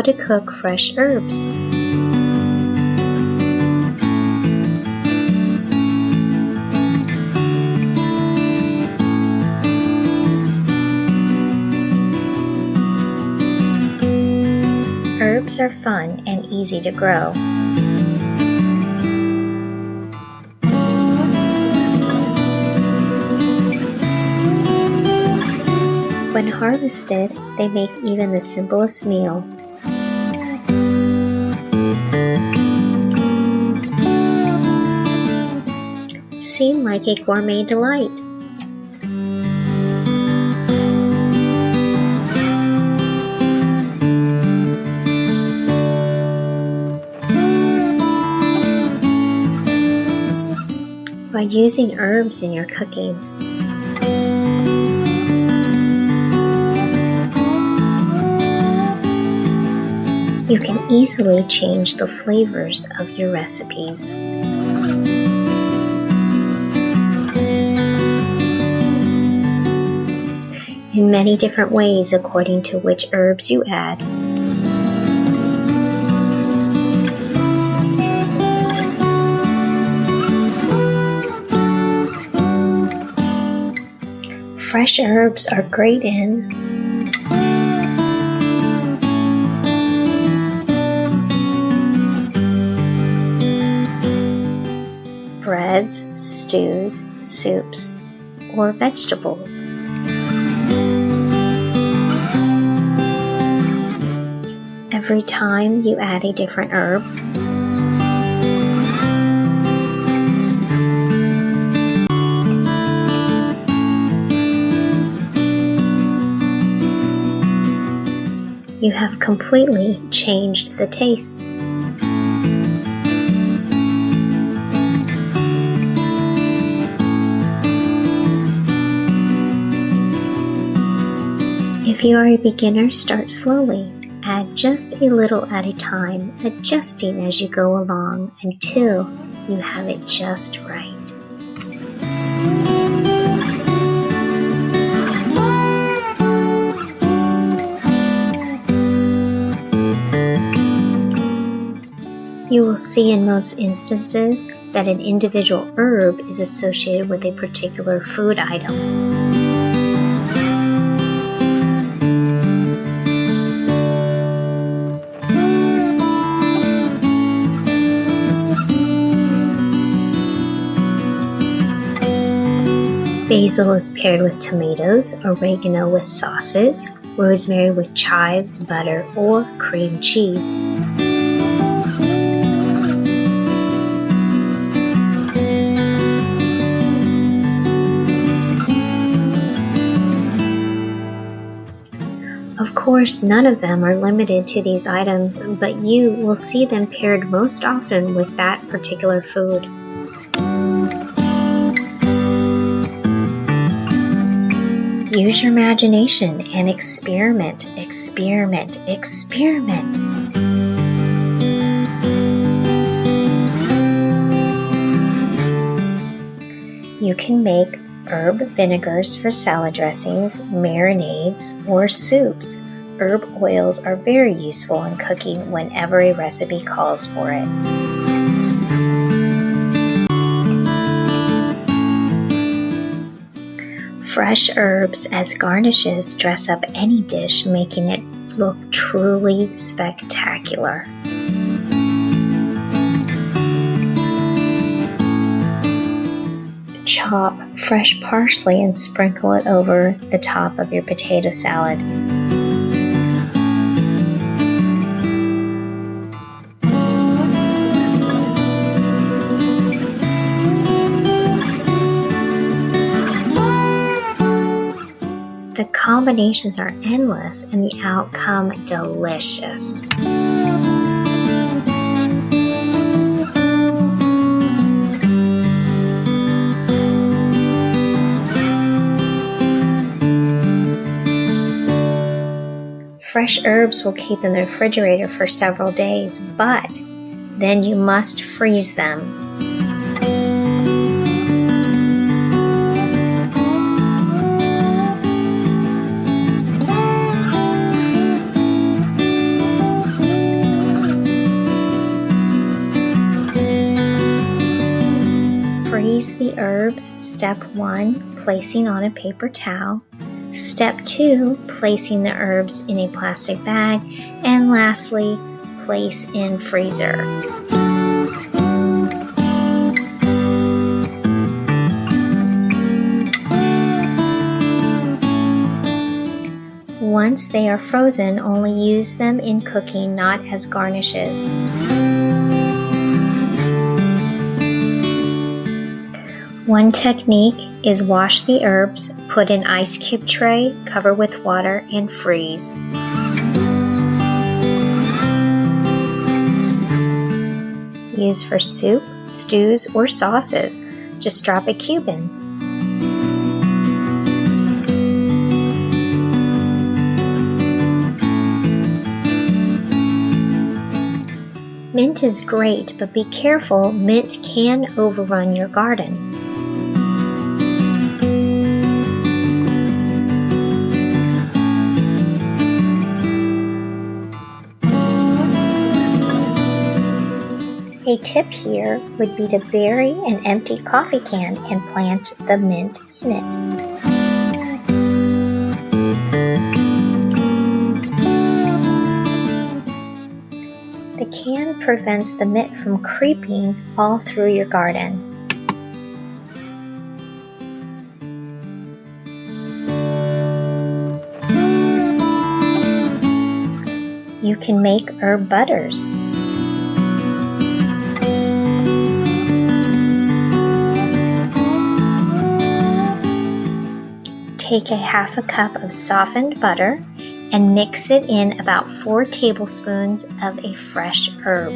to cook fresh herbs. Herbs are fun and easy to grow. When harvested, they make even the simplest meal. Seem like a gourmet delight. By using herbs in your cooking, you can easily change the flavors of your recipes. In many different ways according to which herbs you add. Fresh herbs are great in breads, stews, soups, or vegetables. Every time you add a different herb, you have completely changed the taste. If you are a beginner, start slowly. Add just a little at a time, adjusting as you go along until you have it just right. You will see in most instances that an individual herb is associated with a particular food item. Basil is paired with tomatoes, oregano with sauces, rosemary with chives, butter, or cream cheese. Of course, none of them are limited to these items, but you will see them paired most often with that particular food. Use your imagination and experiment, experiment, experiment. You can make herb vinegars for salad dressings, marinades, or soups. Herb oils are very useful in cooking whenever a recipe calls for it. Fresh herbs as garnishes dress up any dish, making it look truly spectacular. Chop fresh parsley and sprinkle it over the top of your potato salad. The combinations are endless and the outcome delicious. Fresh herbs will keep in the refrigerator for several days, but then you must freeze them. herbs, step 1, placing on a paper towel. Step 2, placing the herbs in a plastic bag. And lastly, place in freezer. Once they are frozen, only use them in cooking, not as garnishes. One technique is wash the herbs, put in ice cube tray, cover with water, and freeze. Use for soup, stews, or sauces. Just drop a cube in. Mint is great, but be careful, mint can overrun your garden. A tip here would be to bury an empty coffee can and plant the mint in it. The can prevents the mint from creeping all through your garden. You can make herb butters. Take a half a cup of softened butter and mix it in about 4 tablespoons of a fresh herb.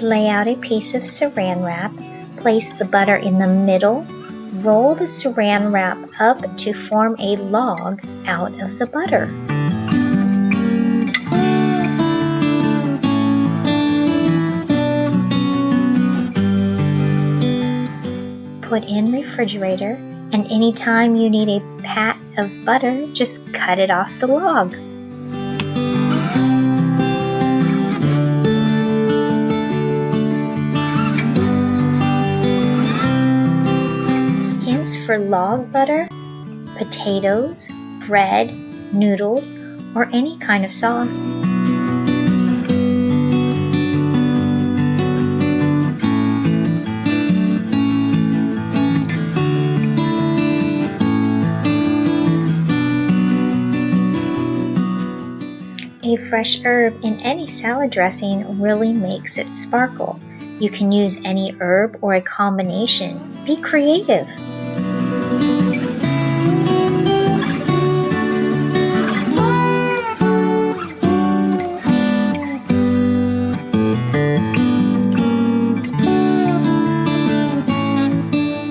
Lay out a piece of saran wrap, place the butter in the middle, roll the saran wrap up to form a log out of the butter. Put in refrigerator, and anytime you need a pat of butter, just cut it off the log. Hints for log butter: potatoes, bread, noodles, or any kind of sauce. A fresh herb in any salad dressing really makes it sparkle. You can use any herb or a combination. Be creative.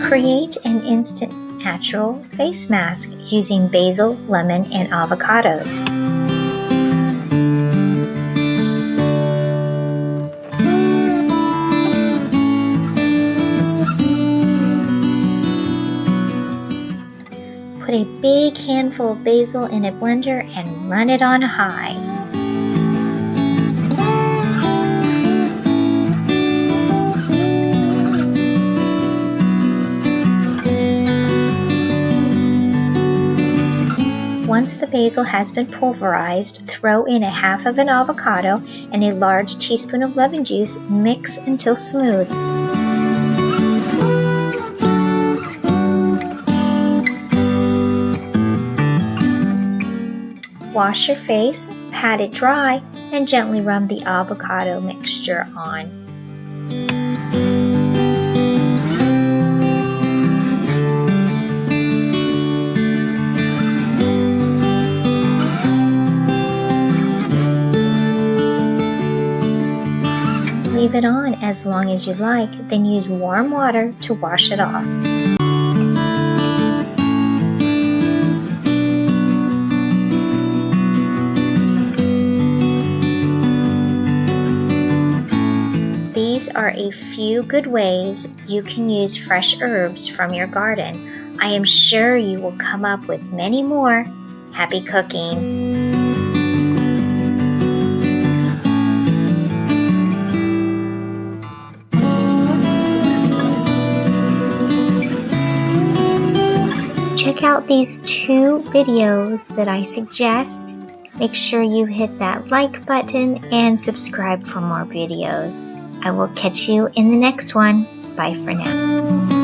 Create an instant natural face mask using basil, lemon, and avocados. Put a big handful of basil in a blender and run it on high. Once the basil has been pulverized, throw in a half of an avocado and a large teaspoon of lemon juice. Mix until smooth. Wash your face, pat it dry, and gently rub the avocado mixture on. Leave it on as long as you like, then use warm water to wash it off. These are a few good ways you can use fresh herbs from your garden. I am sure you will come up with many more. Happy cooking! check out these 2 videos that I suggest. Make sure you hit that like button and subscribe for more videos. I will catch you in the next one. Bye for now.